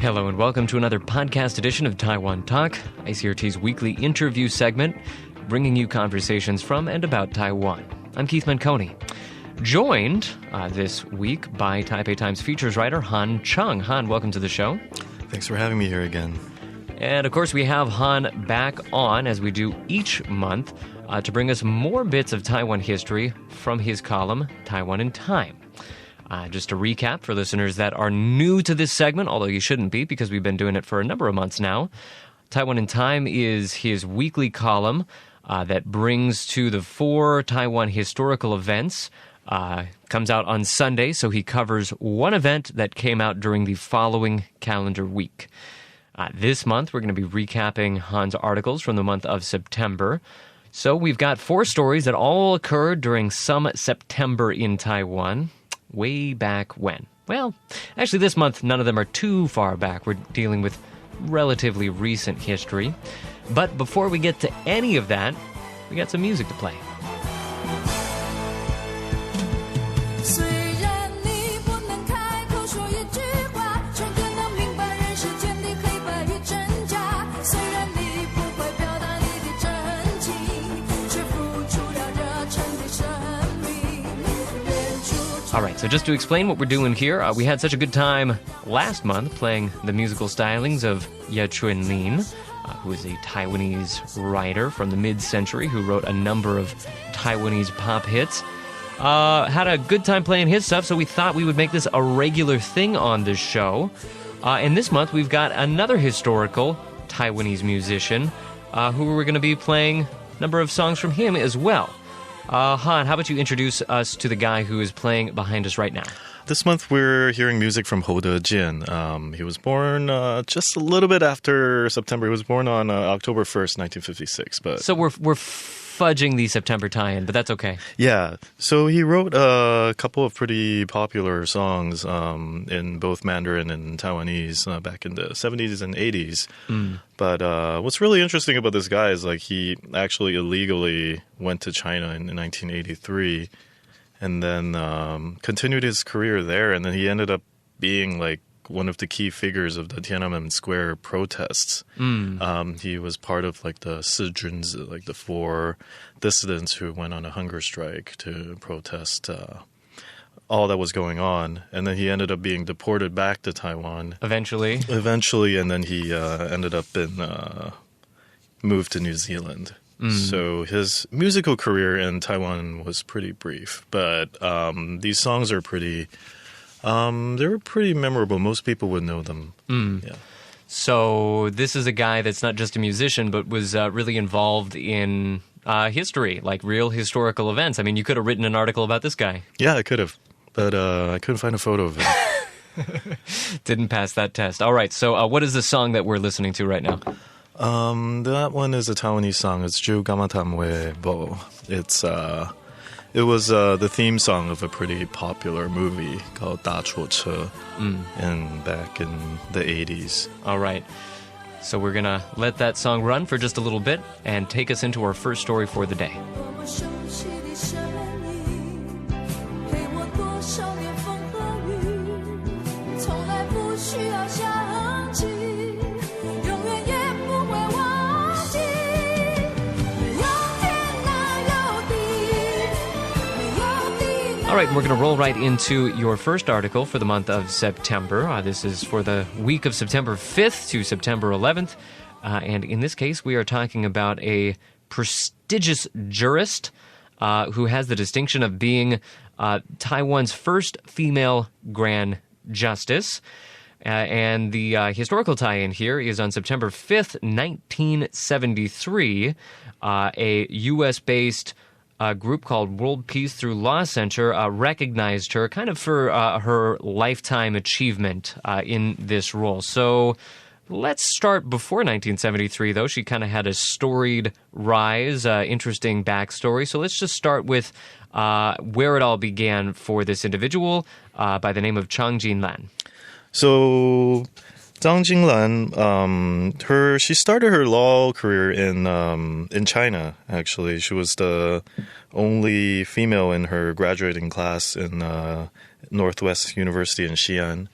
Hello and welcome to another podcast edition of Taiwan Talk, ICRT's weekly interview segment, bringing you conversations from and about Taiwan. I'm Keith Manconi, joined this week by Taipei Times features writer Han Cheung. Han, welcome to the show. Thanks for having me here again. And of course, we have Han back on, as we do each month, to bring us more bits of Taiwan history from his column, Taiwan in Time. Just to recap for listeners that are new to this segment, although you shouldn't be because we've been doing it for a number of months now, Taiwan in Time is his weekly column that brings to the fore Taiwan historical events. Comes out on Sunday, so he covers one event that came out during the following calendar week. This month, we're going to be recapping Han's articles from the month of September. So we've got 4 stories that all occurred during some September in Taiwan. Way back when? Well, actually this month, none of them are too far back. We're dealing with relatively recent history. But before we get to any of that, we got some music to play. All right, so just to explain what we're doing here, we had such a good time last month playing the musical stylings of Cheung, who is a Taiwanese writer from the mid-century who wrote a number of Taiwanese pop hits. Had a good time playing his stuff, so we thought we would make this a regular thing on this show. And this month, we've got another historical Taiwanese musician who we're going to be playing a number of songs from him as well. Han, how about you introduce us to the guy who is playing behind us right now? This month we're hearing music from Ho De-jin. He was born just a little bit after September. He was born on October 1st, 1956. So we're fudging the September tie-in, but that's okay. Yeah. So he wrote a couple of pretty popular songs in both Mandarin and Taiwanese back in the 70s and 80s. But what's really interesting about this guy is he actually illegally went to China in 1983 and then continued his career there. And then he ended up being one of the key figures of the Tiananmen Square protests. He was part of the Sijuns, the 4 dissidents who went on a hunger strike to protest all that was going on. And then he ended up being deported back to Taiwan. Eventually, and then he ended up moved to New Zealand. So his musical career in Taiwan was pretty brief, but these songs are pretty... they were pretty memorable. Most people would know them. Yeah. So this is a guy that's not just a musician, but was really involved in history, real historical events. I mean, you could have written an article about this guy. Yeah, I could have, but I couldn't find a photo of him. Didn't pass that test. All right, so what is the song that we're listening to right now? That one is a Taiwanese song. It's Ju Gamatamwe Bo. It was the theme song of a pretty popular movie called Da Chuo Che back in the 80s. All right. So we're going to let that song run for just a little bit and take us into our first story for the day. All right, we're going to roll right into your first article for the month of September. This is for the week of September 5th to September 11th. And in this case, we are talking about a prestigious jurist who has the distinction of being Taiwan's first female Grand Justice. And the historical tie-in here is on September 5th, 1973, a U.S.-based group called World Peace Through Law Center recognized her kind of for her lifetime achievement in this role. So let's start before 1973, though. She kind of had a storied rise, interesting backstory. So let's just start with where it all began for this individual by the name of Cheung Lan. So Zhang Jinglan, she started her law career in China. Actually, she was the only female in her graduating class in Northwest University in Xi'an,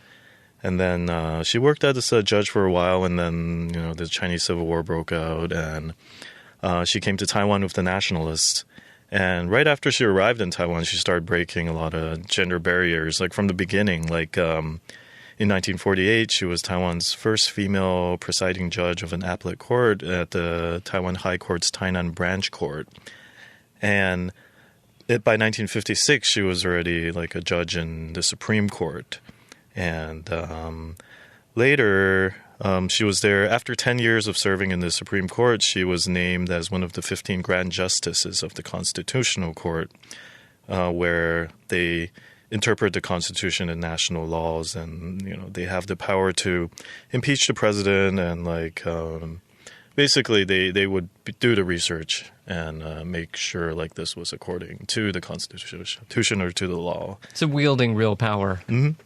And then she worked as a judge for a while, and then, the Chinese Civil War broke out, and she came to Taiwan with the nationalists. And right after she arrived in Taiwan, she started breaking a lot of gender barriers, like from the beginning. Like in 1948, she was Taiwan's first female presiding judge of an appellate court at the Taiwan High Court's Tainan Branch Court. And by 1956, she was already like a judge in the Supreme Court. And later, she was there. After 10 years of serving in the Supreme Court, she was named as one of the 15 Grand Justices of the Constitutional Court, where they interpret the Constitution and national laws, and they have the power to impeach the president, and basically they would do the research and make sure like this was according to the Constitution or to the law. So wielding real power. Mm-hmm.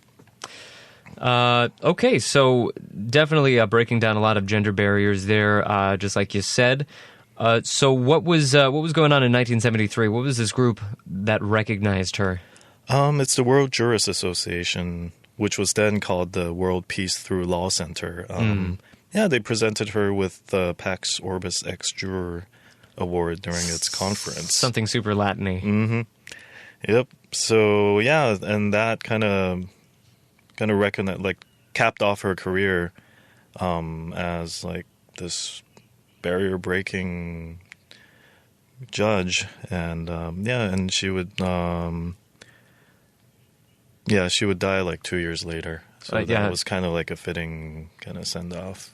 Okay, so definitely breaking down a lot of gender barriers there, just like you said. So what was going on in 1973? What was this group that recognized her? It's the World Jurist Association, which was then called the World Peace Through Law Center. Yeah, they presented her with the Pax Orbis Ex Juror Award during its conference. Something super Latin-y. Mm-hmm. Yep. So yeah, and that kind of capped off her career as like this barrier breaking judge, and and she would she would die like 2 years later. So that was kind of like a fitting kind of send off.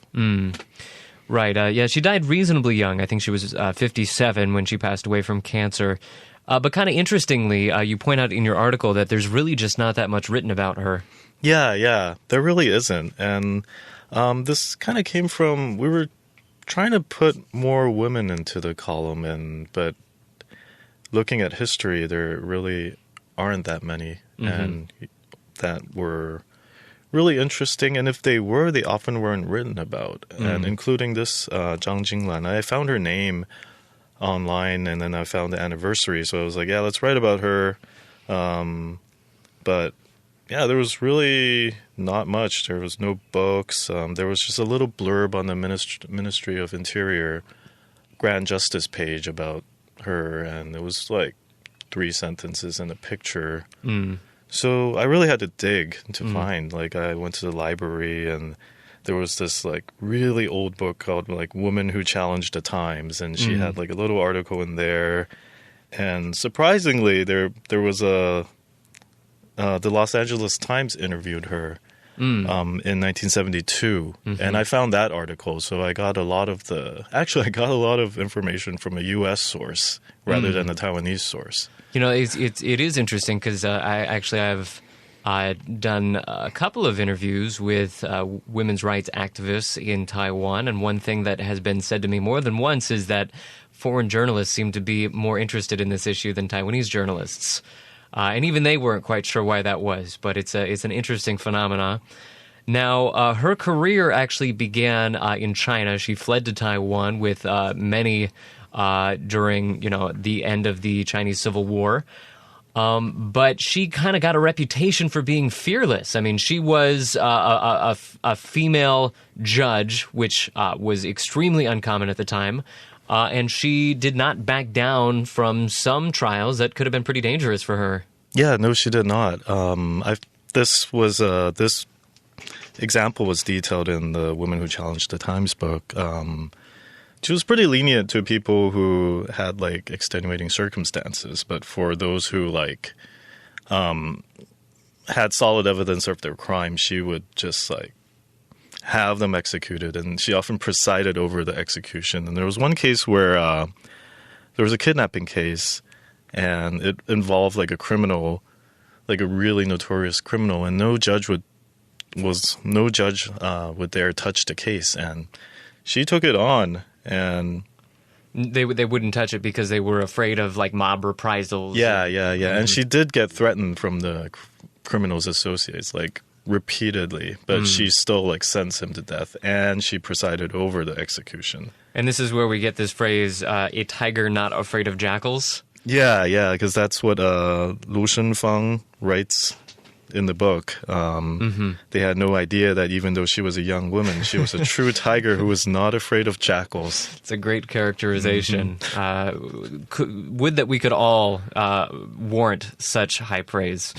Right. She died reasonably young. I think she was 57 when she passed away from cancer. But kind of interestingly, you point out in your article that there's really just not that much written about her. Yeah, there really isn't. And this kind of came from, we were trying to put more women into the column, but looking at history, there really aren't that many, and that were really interesting. And if they were, they often weren't written about, and including this Zhang Jinglan. I found her name online, and then I found the anniversary, so I was like, yeah, let's write about her. But yeah, there was really not much. There was no books. There was just a little blurb on the Ministry of Interior Grand Justice page about her, and it was like 3 sentences and a picture. So I really had to dig to find. Like, I went to the library, and there was this like really old book called like Woman Who Challenged the Times, and she had like a little article in there. And surprisingly, there was the Los Angeles Times interviewed her in 1972, and I found that article. So I got a lot of information from a U.S. source rather than a Taiwanese source. It is interesting because I've done a couple of interviews with women's rights activists in Taiwan, and one thing that has been said to me more than once is that foreign journalists seem to be more interested in this issue than Taiwanese journalists. And even they weren't quite sure why that was, but it's an interesting phenomena. Now, her career actually began in China. She fled to Taiwan with many during the end of the Chinese Civil War. But she kind of got a reputation for being fearless. I mean, she was a female judge, which was extremely uncommon at the time. And she did not back down from some trials that could have been pretty dangerous for her. Yeah, no, she did not. This example was detailed in the Women Who Challenged the Times book. She was pretty lenient to people who had like extenuating circumstances, but for those who had solid evidence of their crime, she would just like have them executed, and she often presided over the execution. And there was one case where there was a kidnapping case, and it involved like a criminal, like a really notorious criminal, and no judge would dare touch the case, and she took it on. And they wouldn't touch it because they were afraid of like mob reprisals. Yeah. And she did get threatened from the criminal's associates like repeatedly, but she still like sentenced him to death, and she presided over the execution. And this is where we get this phrase, a tiger not afraid of jackals. Yeah, because that's what Lu Shenfang writes in the book. They had no idea that even though she was a young woman, she was a true tiger who was not afraid of jackals. It's a great characterization. Would that we could all warrant such high praise.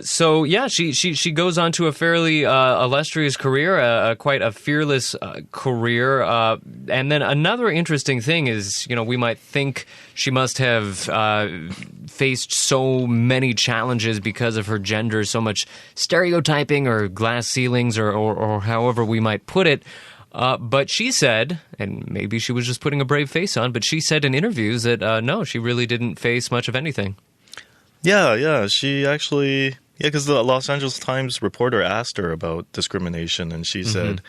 So yeah, she goes on to a fairly illustrious career, quite a fearless career. And then another interesting thing is, we might think she must have faced so many challenges because of her gender, so much stereotyping or glass ceilings or however we might put it. But she said, and maybe she was just putting a brave face on, but she said in interviews that no, she really didn't face much of anything. Yeah, she actually, because the Los Angeles Times reporter asked her about discrimination, and she said,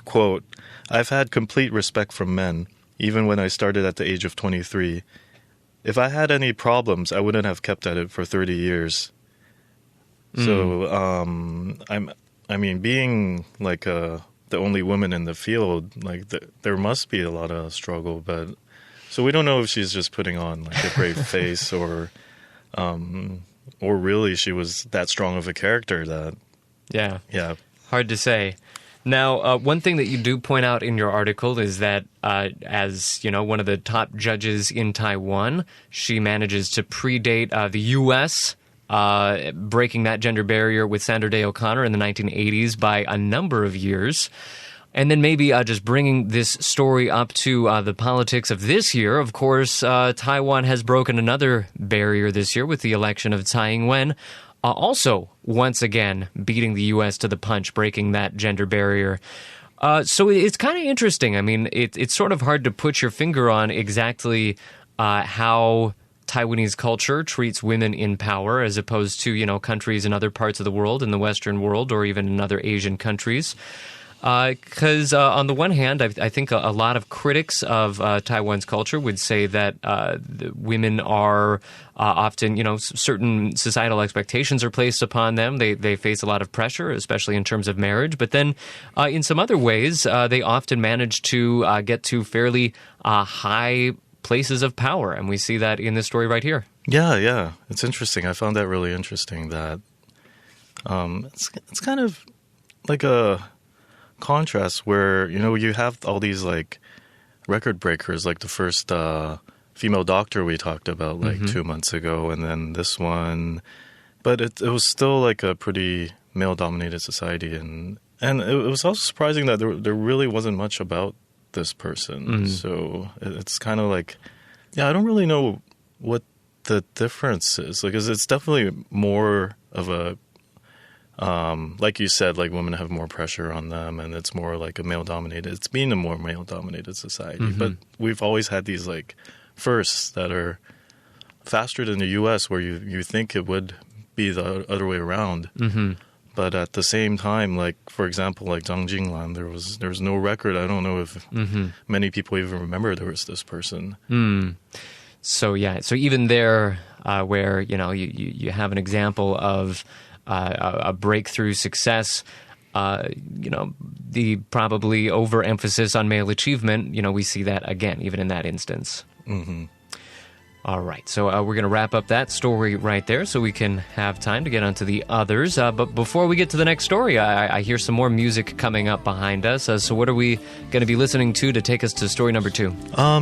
quote, "I've had complete respect from men, even when I started at the age of 23. If I had any problems, I wouldn't have kept at it for 30 years. So, I mean, being like the only woman in the field, like there must be a lot of struggle, but so we don't know if she's just putting on like a brave face or really she was that strong of a character that... Yeah. Hard to say. Now, one thing that you do point out in your article is that as, one of the top judges in Taiwan, she manages to predate the U.S., breaking that gender barrier with Sandra Day O'Connor in the 1980s by a number of years. And then maybe just bringing this story up to the politics of this year. Of course, Taiwan has broken another barrier this year with the election of Tsai Ing-wen, also once again beating the U.S. to the punch, breaking that gender barrier. So it's kind of interesting. I mean, it's sort of hard to put your finger on exactly how Taiwanese culture treats women in power as opposed to, countries in other parts of the world, in the Western world, or even in other Asian countries. Because on the one hand, I think a lot of critics of Taiwan's culture would say that the women are often, certain societal expectations are placed upon them. They face a lot of pressure, especially in terms of marriage. But then in some other ways, they often manage to get to fairly high places of power. And we see that in this story right here. Yeah. It's interesting. I found that really interesting that it's kind of like a contrast where, you have all these like record breakers, like the first female doctor we talked about like 2 months ago, and then this one. But it was still like a pretty male-dominated society. And it was also surprising that there really wasn't much about this person. So it's kind of like, I don't really know what the difference is. Like, it's definitely more of a, like you said, like women have more pressure on them and it's more like it's been a more male-dominated society. But we've always had these like firsts that are faster than the U.S. where you think it would be the other way around. But at the same time, like, for example, like Zhang Jinglan, there was no record. I don't know if many people even remember there was this person. So even there where, you have an example of a breakthrough success, the probably overemphasis on male achievement, we see that again, even in that instance. All right, so we're going to wrap up that story right there so we can have time to get onto the others. But before we get to the next story, I hear some more music coming up behind us. So what are we going to be listening to take us to story number 2?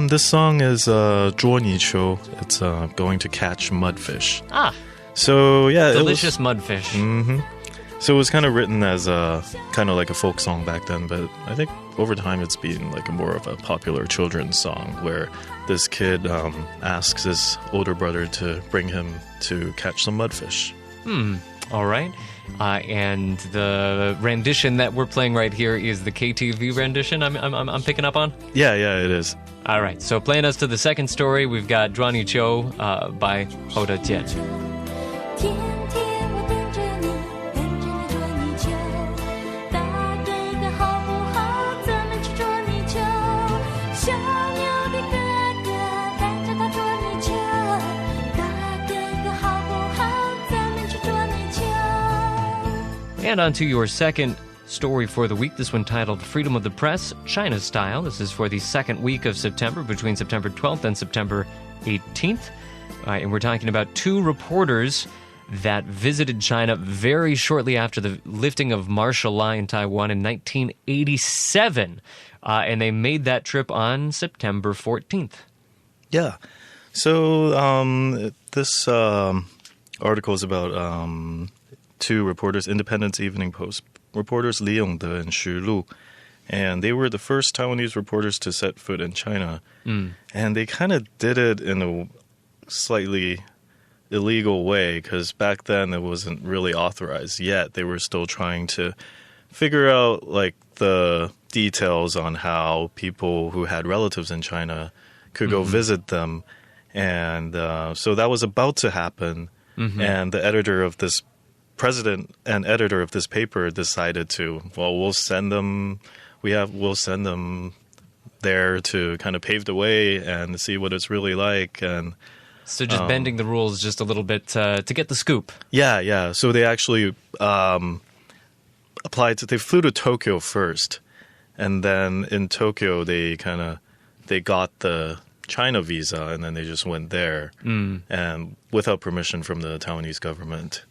This song is 捉泥鳅. It's going to catch mudfish. So, yeah. Delicious mudfish. So it was kind of written as kind of like a folk song back then, but I think over time it's been like more of a popular children's song where this kid asks his older brother to bring him to catch some mudfish. All right. And the rendition that we're playing right here is the KTV rendition I'm picking up on? Yeah, it is. All right. So playing us to the second story, we've got 捉泥鳅 by Ho De Jian. 天天我等着你，等着你捉泥鳅。大哥哥好不好？咱们去捉泥鳅。小牛的哥哥带着他捉泥鳅。大哥哥好不好？咱们去捉泥鳅。 And on to your second story for the week. This one titled Freedom of the Press, China Style. This is for the second week of September, between September 12th and September 18th. And we're talking about 2 reporters that visited China very shortly after the lifting of martial law in Taiwan in 1987. And they made that trip on September 14th. Yeah. So this article is about two reporters, Independence Evening Post reporters Li Yongde and Xu Lu. And they were the first Taiwanese reporters to set foot in China. And they kind of did it in a slightly illegal way because back then it wasn't really authorized yet. They were still trying to figure out like the details on how people who had relatives in China could go visit them. And so that was about to happen. And the editor of this president and editor of this paper decided to, well, we'll send them there to kind of pave the way and see what it's really like. And so just bending the rules just a little bit to get the scoop. Yeah. So they actually they flew to Tokyo first. And then in Tokyo, they got the China visa and then they just went there and without permission from the Taiwanese government.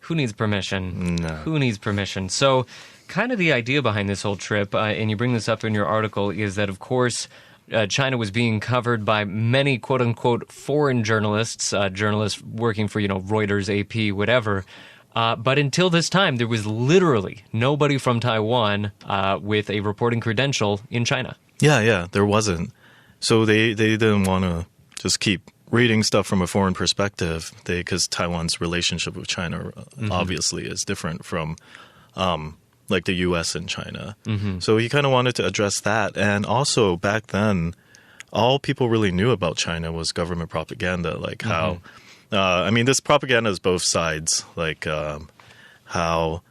Who needs permission? No. Who needs permission? So kind of the idea behind this whole trip, and you bring this up in your article, is that, of course, China was being covered by many quote-unquote foreign journalists, journalists working for, Reuters, AP, whatever. But until this time, there was literally nobody from Taiwan with a reporting credential in China. Yeah, there wasn't. So they didn't want to just keep reading stuff from a foreign perspective, because Taiwan's relationship with China obviously is different from like the U.S. and China. So he kind of wanted to address that. And also back then, all people really knew about China was government propaganda, like how, this propaganda is both sides, like how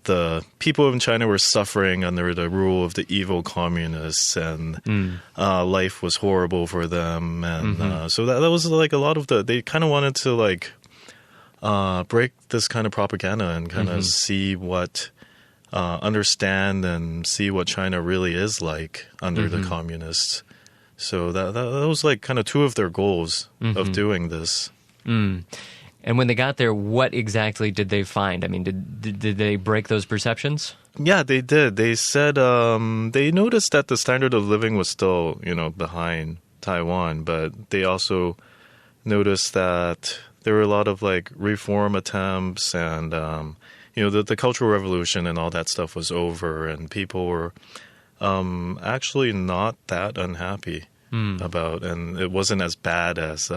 the people in China were suffering under the rule of the evil communists and life was horrible for them. And so that was like a lot of they kind of wanted to like break this kind of propaganda and kind of see what, understand and see what China really is like under the communists. So that was like kind of two of their goals of doing this. And when they got there, what exactly did they find? I mean, did they break those perceptions? Yeah, they did. They said they noticed that the standard of living was still, behind Taiwan, but they also noticed that there were a lot of like reform attempts and, the Cultural Revolution and all that stuff was over and people were actually not that unhappy about, and it wasn't as bad as,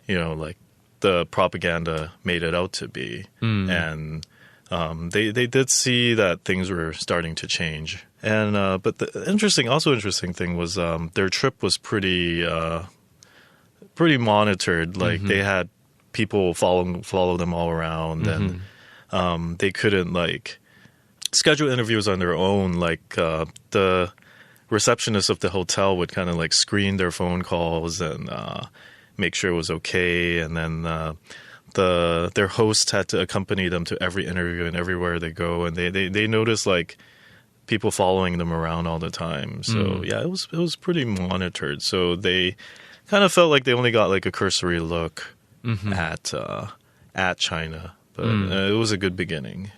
like the propaganda made it out to be. And they did see that things were starting to change. And but the interesting thing was their trip was pretty monitored. Like they had people follow them all around, and they couldn't like schedule interviews on their own. Like the receptionist of the hotel would kind of like screen their phone calls and make sure it was okay, and then their host had to accompany them to every interview and everywhere they go, and they noticed like people following them around all the time. So yeah, it was pretty monitored. So they kind of felt like they only got like a cursory look at China, but it was a good beginning.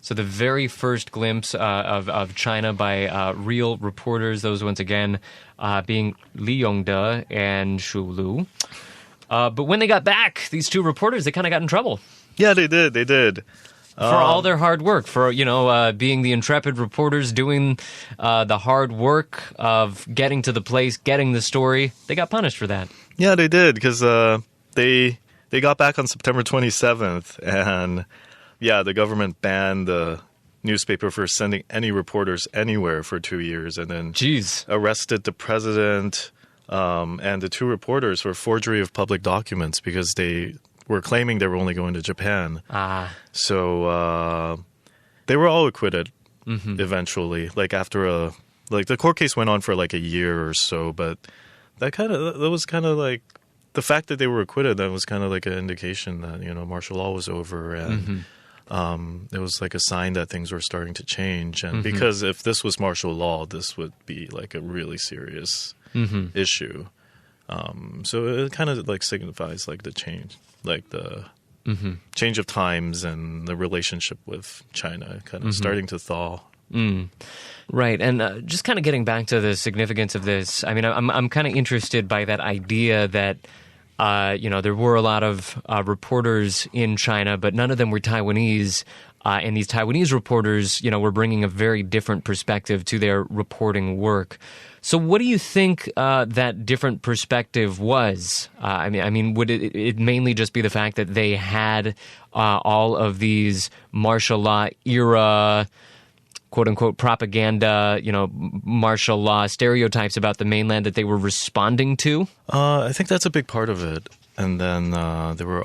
So the very first glimpse of China by real reporters, those once again being Li Yongde and Xu Lu. But when they got back, these two reporters, they kind of got in trouble. Yeah, they did. For all their hard work, for, being the intrepid reporters, doing the hard work of getting to the place, getting the story. They got punished for that. Yeah, they did, because they got back on September 27th, and yeah, the government banned the newspaper for sending any reporters anywhere for 2 years, and then arrested the president and the two reporters for forgery of public documents because they were claiming they were only going to Japan. So they were all acquitted eventually. Like after the court case went on for like a year or so, but that was kind of like the fact that they were acquitted. That was kind of like an indication that martial law was over, and it was like a sign that things were starting to change. And because if this was martial law, this would be like a really serious issue. So it kind of like signifies like the change, like the change of times and the relationship with China kind of starting to thaw. Right, and just kind of getting back to the significance of this, I mean, I'm kind of interested by that idea that, there were a lot of reporters in China, but none of them were Taiwanese, and these Taiwanese reporters, were bringing a very different perspective to their reporting work. So what do you think that different perspective was? I mean, would it mainly just be the fact that they had all of these martial law era, quote-unquote, propaganda, martial law stereotypes about the mainland that they were responding to? I think that's a big part of it. And then there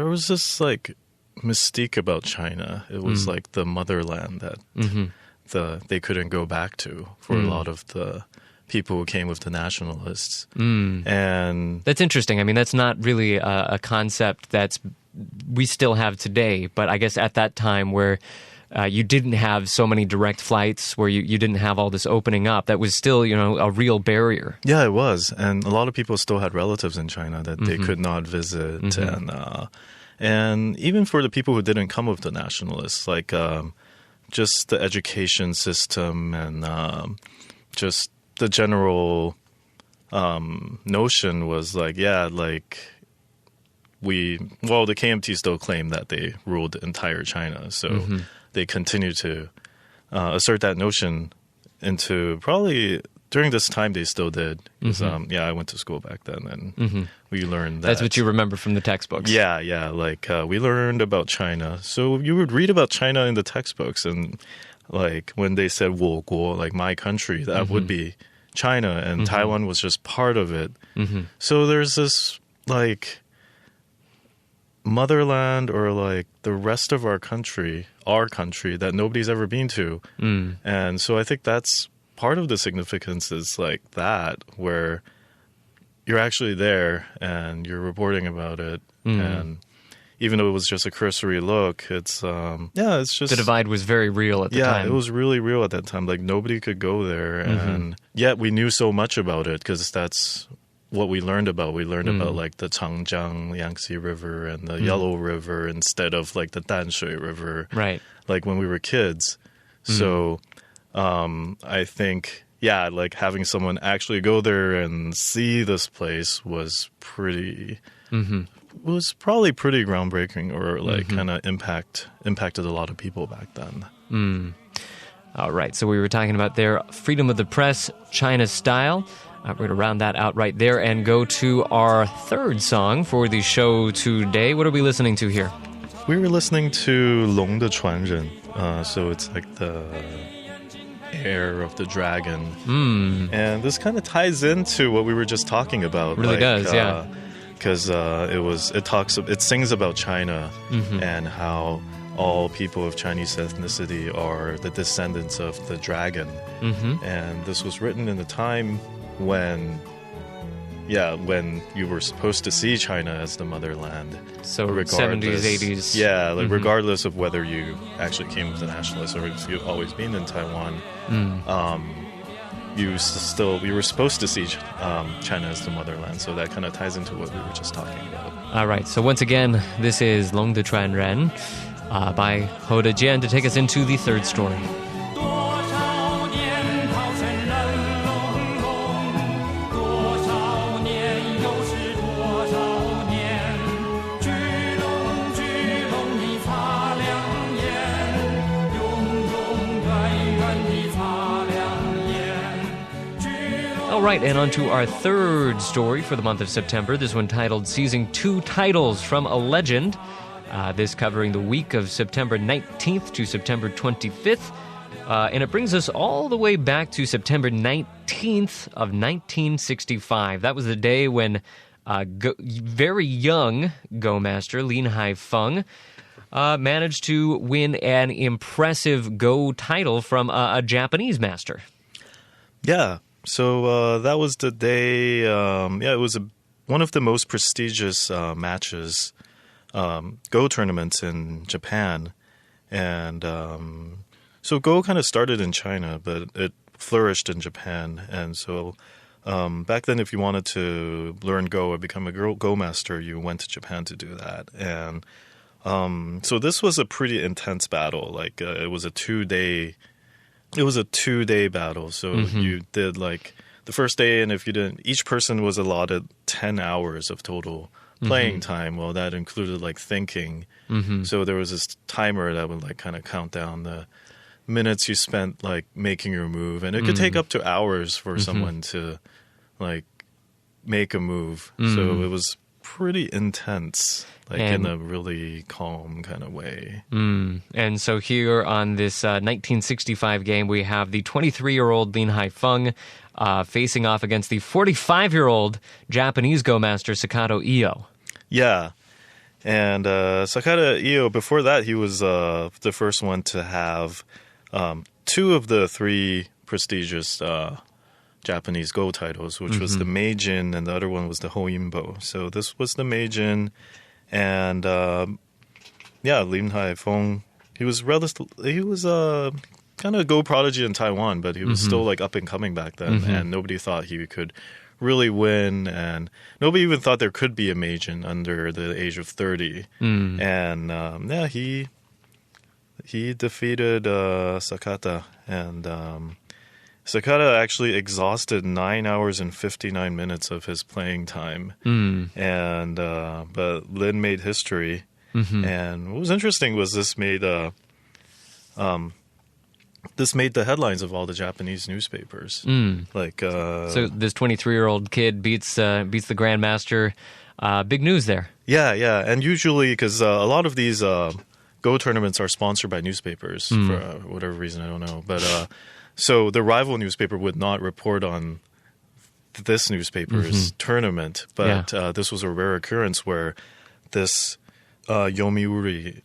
was this, like, mystique about China. It was like the motherland that they couldn't go back to for a lot of the people who came with the nationalists. And that's interesting. I mean, that's not really a concept we still have today, but I guess at that time where you didn't have so many direct flights, where you didn't have all this opening up, that was still, a real barrier. Yeah, it was. And a lot of people still had relatives in China that they could not visit. And even for the people who didn't come with the nationalists, like just the education system and just the general notion was like, the KMT still claimed that they ruled the entire China. So they continued to assert that notion into probably during this time they still did. 'Cause, I went to school back then and we learned that. That's what you remember from the textbooks. Yeah. We learned about China. So you would read about China in the textbooks, and like when they said 我国, like my country, that would be China, and Taiwan was just part of it. So there's this like motherland, or like the rest of our country that nobody's ever been to. And so I think that's part of the significance, is like that, where you're actually there and you're reporting about it. And even though it was just a cursory look, it's just the divide was very real at the time. Yeah, it was really real at that time. Like nobody could go there, and yet we knew so much about it because that's what we learned about. We learned about like the Changjiang Yangtze River and the Yellow River instead of like the Danshui River, right? Like when we were kids. So I think, like having someone actually go there and see this place was pretty, was probably pretty groundbreaking, or like kind of impacted a lot of people back then. All right, so we were talking about their freedom of the press, China style. We're going to round that out right there and go to our third song for the show today. What are we listening to here? We were listening to 龙的传人. So it's like the heir of the dragon. And this kind of ties into what we were just talking about. It really does, yeah. Because it sings about China and how all people of Chinese ethnicity are the descendants of the dragon. And this was written in a time when you were supposed to see China as the motherland. So 70s, 80s. Yeah, like regardless of whether you actually came with the nationalists or if you've always been in Taiwan, we were supposed to see China as the motherland. So that kind of ties into what we were just talking about. All right, so once again, this is 龙的传人 by Ho De Jian to take us into the third story. All right, and on to our third story for the month of September. This one titled Seizing Two Titles from a Legend. This covering the week of September 19th to September 25th. And it brings us all the way back to September 19th of 1965. That was the day when very young Go master Lin Haifeng managed to win an impressive Go title from a Japanese master. Yeah. So that was the day, it was one of the most prestigious matches, Go tournaments in Japan. And so Go kind of started in China, but it flourished in Japan. And so back then, if you wanted to learn Go or become a Go master, you went to Japan to do that. And so this was a pretty intense battle. Like it was a 2-day battle. So you did like the first day, and if you didn't, each person was allotted 10 hours of total playing time. Well, that included like thinking. So there was this timer that would like kind of count down the minutes you spent like making your move, and it could take up to hours for someone to like make a move. So it was pretty intense, like in a really calm kind of way. And so here on this 1965 game, we have the 23-year-old Lin Haifeng facing off against the 45-year-old Japanese Go master Sakato Io. Yeah. And Sakata Io, before that, he was the first one to have 2 of the 3 prestigious Japanese Go titles, which was the Meijin, and the other one was the Hoinbo. So this was the Meijin, and Lin Haifeng, he was kind of Go prodigy in Taiwan, but he was still like up and coming back then, and nobody thought he could really win, and nobody even thought there could be a Meijin under the age of 30. And he defeated Sakata, and Sakata actually exhausted 9 hours and 59 minutes of his playing time. And but Lin made history. And what was interesting was this made the headlines of all the Japanese newspapers. Like so this 23-year-old kid beats the grandmaster. Big news there. Yeah, and usually because a lot of these Go tournaments are sponsored by newspapers for whatever reason, I don't know. But so the rival newspaper would not report on this newspaper's tournament, but this was a rare occurrence where this Yomiuri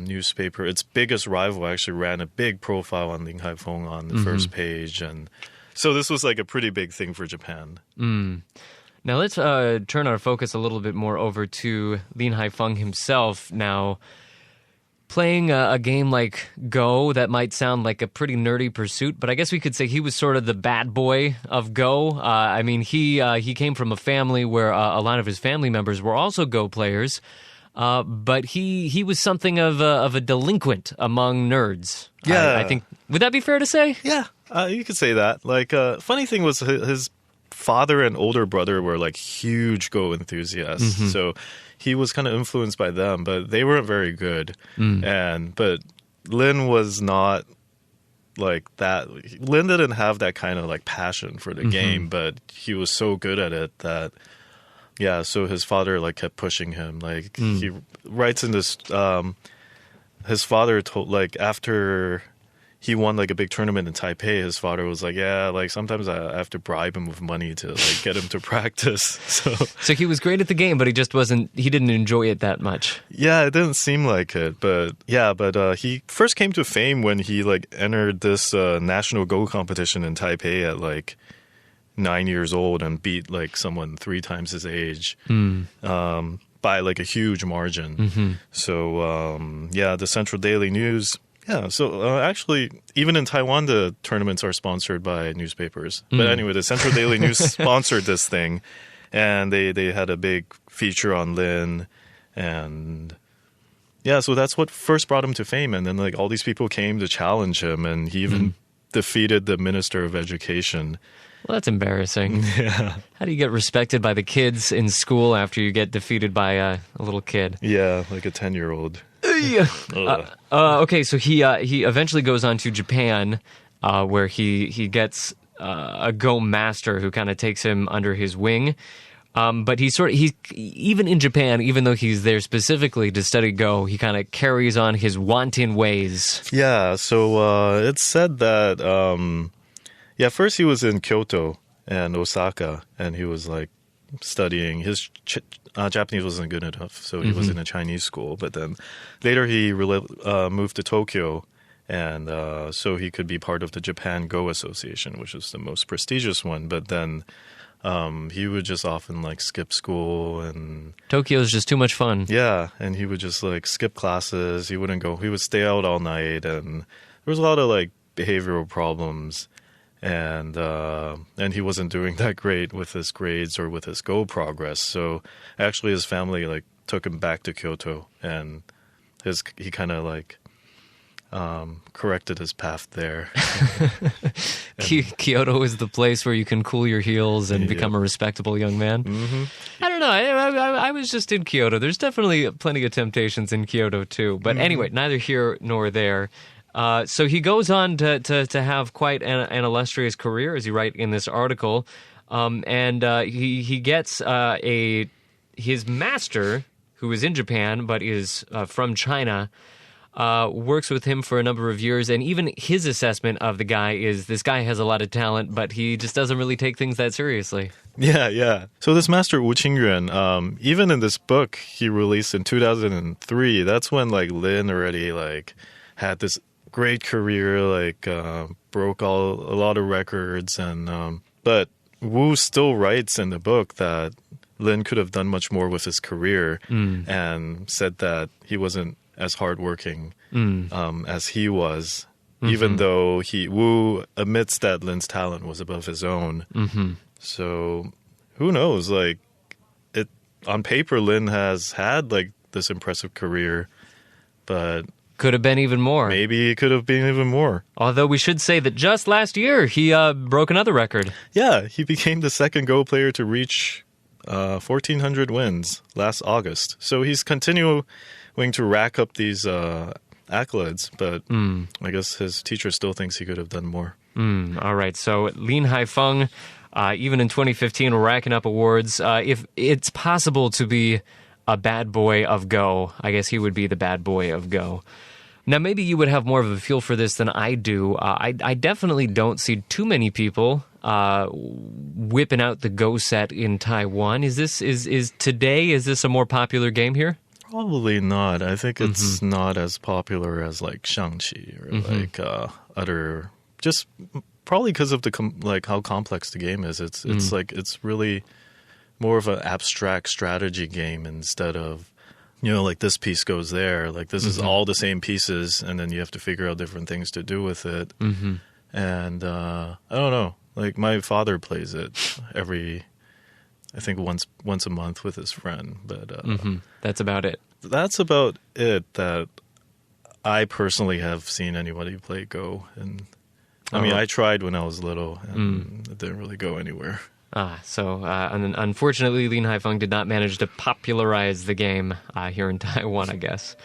newspaper, its biggest rival, actually ran a big profile on Lin Haifeng on the first page, and so this was like a pretty big thing for Japan. Now let's turn our focus a little bit more over to Lin Haifeng himself. Now, playing a game like Go, that might sound like a pretty nerdy pursuit, but I guess we could say he was sort of the bad boy of Go. I mean, he came from a family where a lot of his family members were also Go players. But he was something of a delinquent among nerds. Yeah. I think, would that be fair to say? Yeah, you could say that. Like, funny thing was his father and older brother were like huge Go enthusiasts. So he was kind of influenced by them, but they weren't very good. But Lin was not like that. Lin didn't have that kind of like passion for the game, but he was so good at it that so his father like kept pushing him. Like he writes in this, his father told, like, after he won like a big tournament in Taipei, his father was like, like sometimes I have to bribe him with money to like get him to practice. So he was great at the game, but he didn't enjoy it that much. Yeah, it didn't seem like it, but he first came to fame when he like entered this national Go competition in Taipei at like 9 years old and beat like someone 3 times his age by like a huge margin. So the Central Daily News. Yeah, so actually, even in Taiwan, the tournaments are sponsored by newspapers. But anyway, the Central Daily News sponsored this thing, and they had a big feature on Lin, and so that's what first brought him to fame. And then like all these people came to challenge him, and he even defeated the Minister of Education. Well, that's embarrassing. Yeah. How do you get respected by the kids in school after you get defeated by a little kid? Yeah, like a 10-year-old. Okay, so he eventually goes on to Japan, where he gets a Go master who kind of takes him under his wing. But he even in Japan, even though he's there specifically to study Go, he kind of carries on his wanton ways. Yeah, so it's said that first he was in Kyoto and Osaka, and he was like studying. His Japanese wasn't good enough, so he was in a Chinese school. But then later he moved to Tokyo, and so he could be part of the Japan Go Association, which is the most prestigious one. But then he would just often like skip school, and Tokyo is just too much fun. Yeah, and he would just like skip classes. He wouldn't go. He would stay out all night, and there was a lot of like behavioral problems. and he wasn't doing that great with his grades or with his Go progress. So actually, his family like took him back to Kyoto, and he kind of like corrected his path there. Kyoto is the place where you can cool your heels and become a respectable young man. Mm-hmm. I don't know. I was just in Kyoto. There's definitely plenty of temptations in Kyoto too. But anyway, neither here nor there. So he goes on to have quite an illustrious career, as you write in this article, and he gets his master, who is in Japan but is from China. Works with him for a number of years, and even his assessment of the guy is this guy has a lot of talent, but he just doesn't really take things that seriously. Yeah. So this master Wu Qingyuan, even in this book he released in 2003, that's when like Lin already like had this great career, like broke a lot of records, and but Wu still writes in the book that Lin could have done much more with his career, and said that he wasn't as hardworking as he was, even though Wu admits that Lin's talent was above his own. So who knows? Like on paper, Lin has had like this impressive career, but could have been even more. Maybe it could have been even more. Although we should say that just last year he broke another record. Yeah, he became the second Go player to reach 1,400 wins last August. So he's continuing to rack up these accolades, but I guess his teacher still thinks he could have done more. All right, so Lin Haifeng, even in 2015, racking up awards. If it's possible to be a bad boy of Go, I guess he would be the bad boy of Go. Now, maybe you would have more of a feel for this than I do. I definitely don't see too many people whipping out the Go set in Taiwan. Is this a more popular game here? Probably not. I think it's not as popular as like Shangqi or like other. Just probably because of how complex the game is. It's like it's really more of an abstract strategy game instead of, like this piece goes there. Like this is all the same pieces, and then you have to figure out different things to do with it. And I don't know. Like my father plays it I think once a month with his friend, but that's about it. That's about it that I personally have seen anybody play Go. And I mean, I tried when I was little, and it didn't really go anywhere. So unfortunately, Lin Haifeng did not manage to popularize the game here in Taiwan, I guess.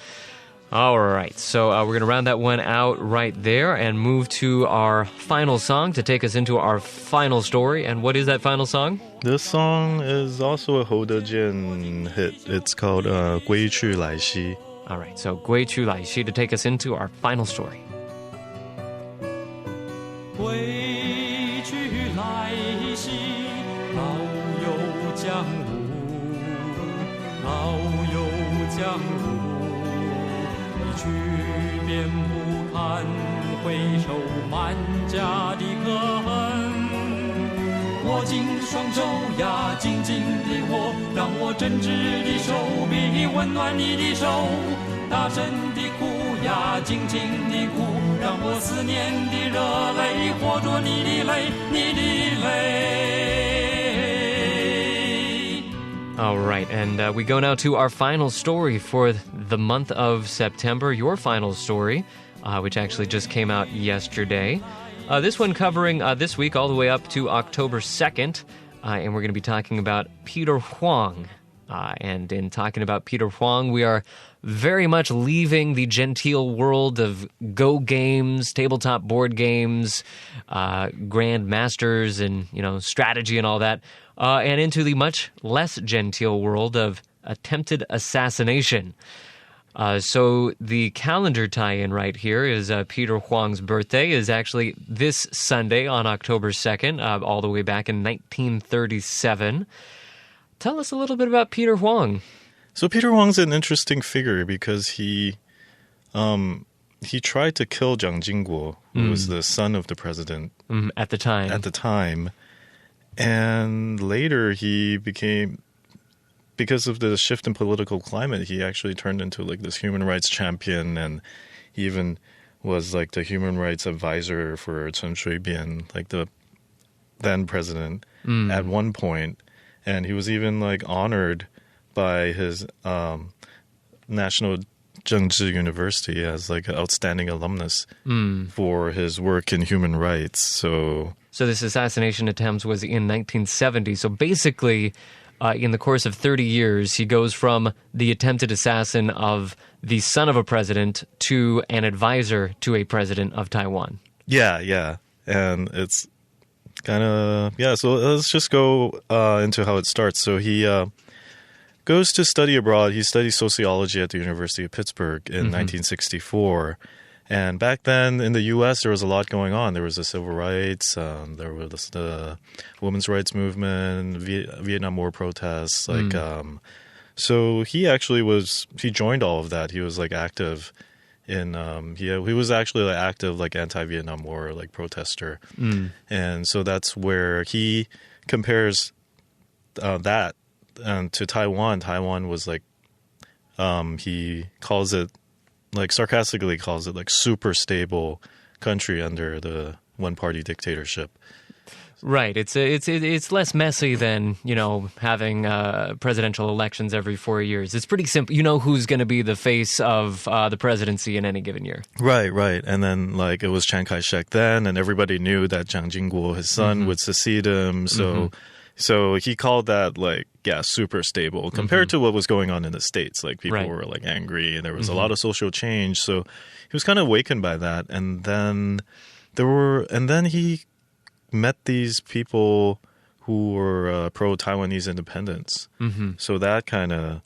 All right, so we're going to round that one out right there and move to our final song to take us into our final story. And what is that final song? This song is also a Hou Dejin hit. It's called 归去来兮. All right, so 归去来兮 to take us into our final story. 归去来兮，老友江湖，老友江湖。去便不堪回首满家的可恨，握紧双手呀，紧紧地握，让我真挚的手臂温暖你的手，大声地哭呀，静静地哭，让我思念的热泪活捉你的泪，你的泪。All right, and we go now to our final story for the month of September, your final story, which actually just came out yesterday. This one covering this week all the way up to October 2nd, and we're going to be talking about Peter Huang. And in talking about Peter Huang, we are very much leaving the genteel world of Go games, tabletop board games, Grand Masters, and strategy and all that, and into the much less genteel world of attempted assassination. So the calendar tie-in right here is Peter Huang's birthday is actually this Sunday on October 2nd, all the way back in 1937. Tell us a little bit about Peter Huang. So Peter Huang's an interesting figure because he tried to kill Jiang Jingguo, who was the son of the president at the time. And later he became, because of the shift in political climate, he actually turned into like this human rights champion, and he even was like the human rights advisor for Chen Shui-bian, like the then president, at one point, and he was even like honored by his National Zhengzhi University as like an outstanding alumnus for his work in human rights. So this assassination attempt was in 1970. So basically, in the course of 30 years, he goes from the attempted assassin of the son of a president to an advisor to a president of Taiwan. yeah, and it's kind of So let's just go into how it starts. So he goes to study abroad. He studies sociology at the University of Pittsburgh in 1964. And back then in the U.S., there was a lot going on. There was the civil rights, there was the women's rights movement, Vietnam War protests. So he actually he joined all of that. He was like active in, he was actually like active like anti-Vietnam War like protester. And so that's where he compares that to Taiwan. Taiwan was like, he calls it, like sarcastically calls it like super stable country under the one-party dictatorship. Right. It's less messy than, having presidential elections every 4 years. It's pretty simple. You know who's going to be the face of the presidency in any given year. Right. And then like it was Chiang Kai-shek then, and everybody knew that Jiang Jingguo, his son, would succeed him. So he called that like, super stable compared to what was going on in the States. Like people were like angry and there was a lot of social change. So he was kind of awakened by that. And then he met these people who were pro-Taiwanese independence. So that kind of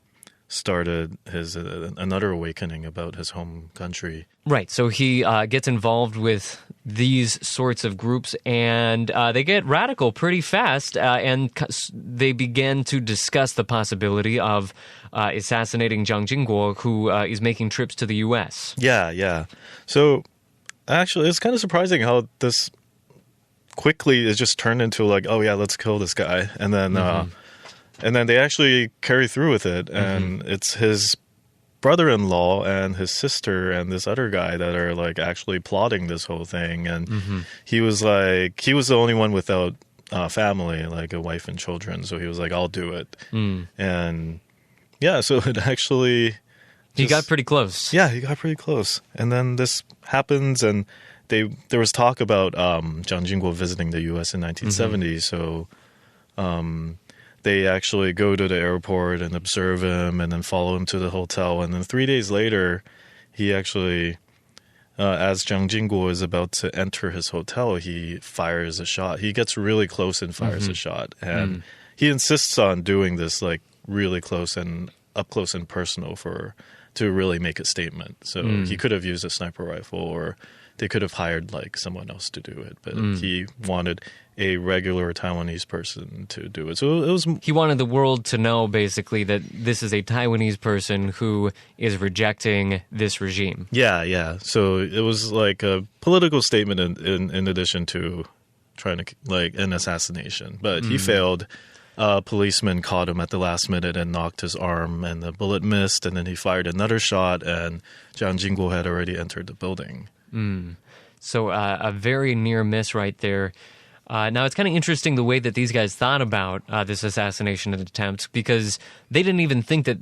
started his another awakening about his home country. Right. So he gets involved with these sorts of groups, and they get radical pretty fast, and they begin to discuss the possibility of assassinating Jiang Jingguo, who is making trips to the U.S. Yeah. So actually, it's kind of surprising how this quickly is just turned into like, oh yeah, let's kill this guy, and then they actually carry through with it, and it's his brother-in-law and his sister and this other guy that are like actually plotting this whole thing. And he was the only one without family, like a wife and children. So he was like, I'll do it. And so it actually... He got pretty close. Yeah, he got pretty close. And then this happens, and there was talk about Jiang Jingguo visiting the U.S. in 1970. So they actually go to the airport and observe him and then follow him to the hotel. And then 3 days later, he actually, as Jiang Jingguo is about to enter his hotel, he fires a shot. He gets really close and fires a shot. And he insists on doing this like really close and up close and personal to really make a statement. So he could have used a sniper rifle, or they could have hired like someone else to do it. But he wanted a regular Taiwanese person to do it. So it was... He wanted the world to know, basically, that this is a Taiwanese person who is rejecting this regime. Yeah. So it was like a political statement in addition to trying to, like, an assassination. But he failed. A policeman caught him at the last minute and knocked his arm, and the bullet missed, and then he fired another shot, and Jiang Jingguo had already entered the building. So a very near miss right there. Now, it's kind of interesting the way that these guys thought about this assassination attempt, because they didn't even think that,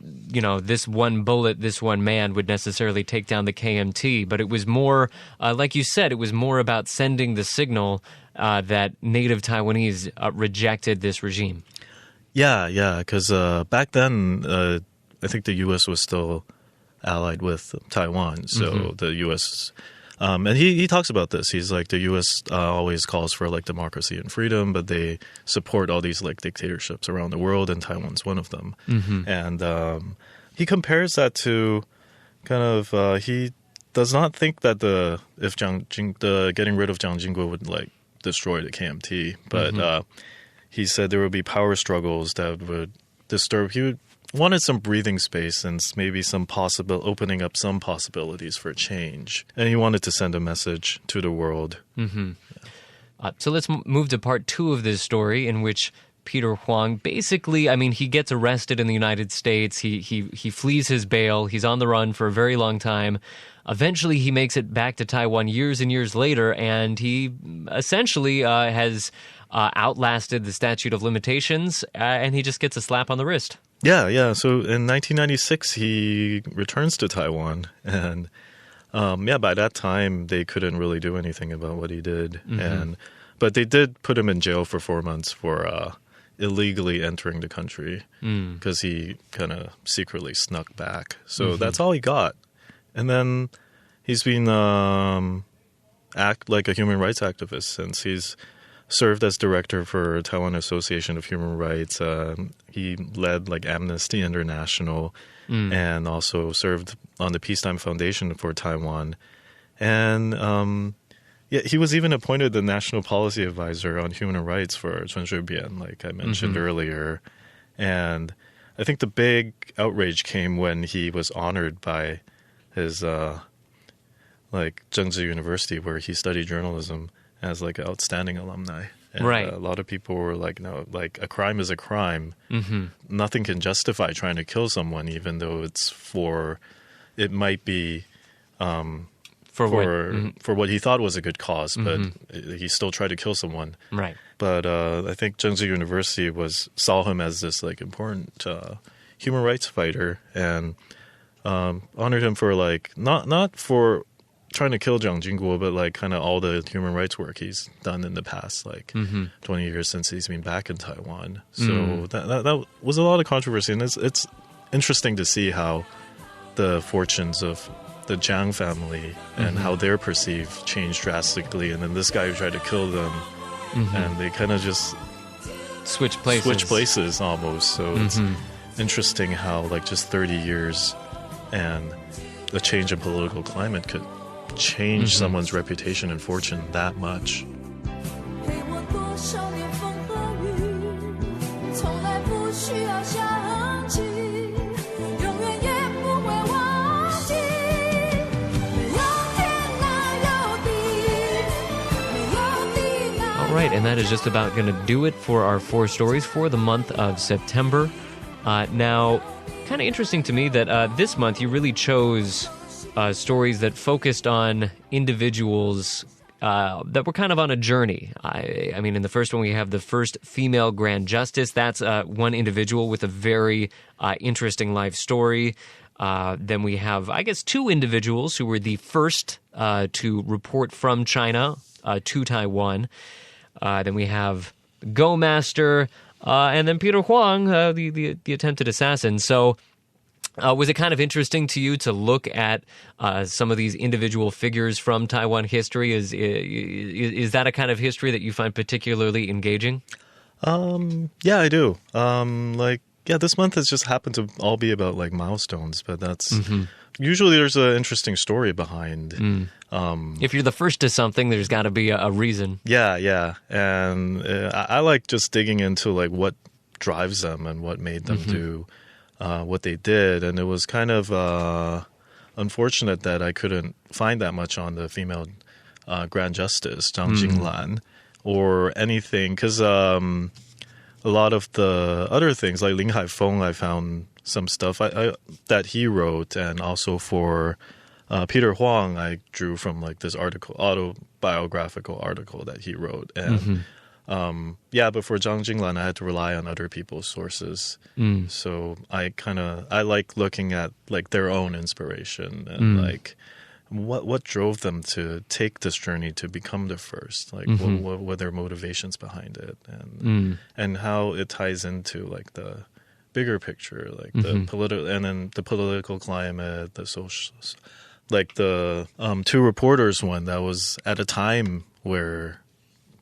this one bullet, this one man would necessarily take down the KMT. But it was more, like you said, it was more about sending the signal that native Taiwanese rejected this regime. Yeah, because back then, I think the U.S. was still allied with Taiwan. So the U.S. And he talks about this. He's like, the U.S. Always calls for like democracy and freedom, but they support all these like dictatorships around the world, and Taiwan's one of them. And he compares that to kind of he does not think that the getting rid of Jiang Jingguo would like destroy the KMT, but he said there would be power struggles that would disturb. He wanted some breathing space and maybe opening up some possibilities for change. And he wanted to send a message to the world. So let's move to part 2 of this story, in which Peter Huang. Basically, I mean, he gets arrested in the United States. He flees his bail. He's on the run for a very long time. Eventually, he makes it back to Taiwan years and years later, and he essentially has outlasted the statute of limitations, and he just gets a slap on the wrist. Yeah. So in 1996, he returns to Taiwan, and by that time they couldn't really do anything about what he did, but they did put him in jail for 4 months for illegally entering the country because he kind of secretly snuck back. So that's all he got, and then he's been act like a human rights activist since. He's served as director for Taiwan Association of Human Rights. He led like Amnesty International and also served on the Peacetime Foundation for Taiwan. And he was even appointed the National Policy Advisor on Human Rights for Cheung, like I mentioned earlier. And I think the big outrage came when he was honored by his Cheung University, where he studied journalism, as like an outstanding alumni. And right. A lot of people were like, no, like a crime is a crime. Nothing can justify trying to kill someone, even though it might be for what he thought was a good cause, but he still tried to kill someone. Right. But I think Cheung University saw him as this like important human rights fighter and honored him for like not for trying to kill Jiang Jingguo, but like kind of all the human rights work he's done in the past 20 years since he's been back in Taiwan. So that was a lot of controversy, and it's interesting to see how the fortunes of the Jiang family and how they're perceived changed drastically. And then this guy who tried to kill them, and they kind of just switch places almost. So it's interesting how like just 30 years and a change in political climate could change someone's reputation and fortune that much. 陪我多少年风和雨，从来不需要想起，永远也不会忘记。没有天哪有地，没有地哪。 All right, and that is just about going to do it for our 4 stories for the month of September. Now, kind of interesting to me that this month you really chose stories that focused on individuals that were kind of on a journey. I mean, in the first one, we have the first female Grand Justice. That's one individual with a very interesting life story. Then we have, I guess, 2 individuals who were the first to report from China to Taiwan. Then we have Go Master, and then Peter Huang, the attempted assassin. So was it kind of interesting to you to look at some of these individual figures from Taiwan history? Is that a kind of history that you find particularly engaging? Yeah, I do. This month has just happened to all be about like milestones, but that's usually there's an interesting story behind. If you're the first to something, there's got to be a reason. Yeah, and I like just digging into like what drives them and what made them do what they did, and it was kind of unfortunate that I couldn't find that much on the female Grand Justice, Zhang Jinglan, or anything, because a lot of the other things, like Lin Haifeng, I found some stuff that he wrote, and also for Peter Huang, I drew from like this autobiographical article that he wrote, and but for Zhang Jinglan, I had to rely on other people's sources. So I like looking at like their own inspiration and like what drove them to take this journey to become the first, like what were their motivations behind it, and how it ties into like the bigger picture, like the political climate, the social, like the 2 reporters one that was at a time where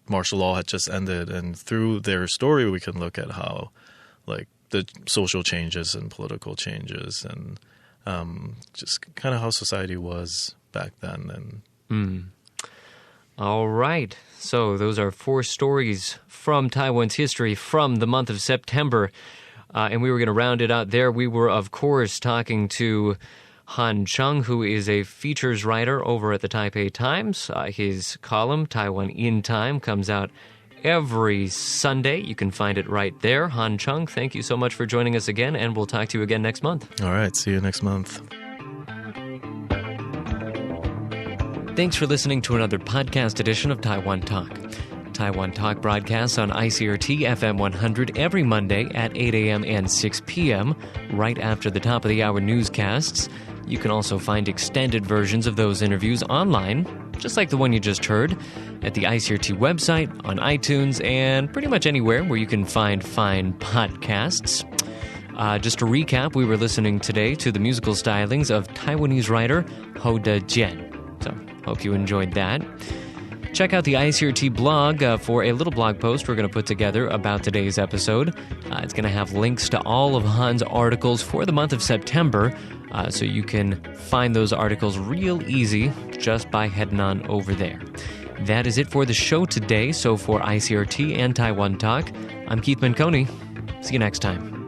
martial law had just ended, and through their story we can look at how like the social changes and political changes and just kind of how society was back then. All right, so those are 4 stories from Taiwan's history from the month of September, and we were going to round it out there. We were, of course, talking to Han Cheung, who is a features writer over at the Taipei Times. His column, Taiwan in Time, comes out every Sunday. You can find it right there. Han Cheung, thank you so much for joining us again, and we'll talk to you again next month. All right, see you next month. Thanks for listening to another podcast edition of Taiwan Talk. Taiwan Talk broadcasts on ICRT FM 100 every Monday at 8 a.m. and 6 p.m., right after the top of the hour newscasts. You can also find extended versions of those interviews online, just like the one you just heard, at the ICRT website, on iTunes, and pretty much anywhere where you can find fine podcasts. Just to recap, we were listening today to the musical stylings of Taiwanese writer Ho De-jian. So, hope you enjoyed that. Check out the ICRT blog for a little blog post we're going to put together about today's episode. It's going to have links to all of Han's articles for the month of September, so you can find those articles real easy just by heading on over there. That is it for the show today. So for ICRT and Taiwan Talk, I'm Keith Manconi. See you next time.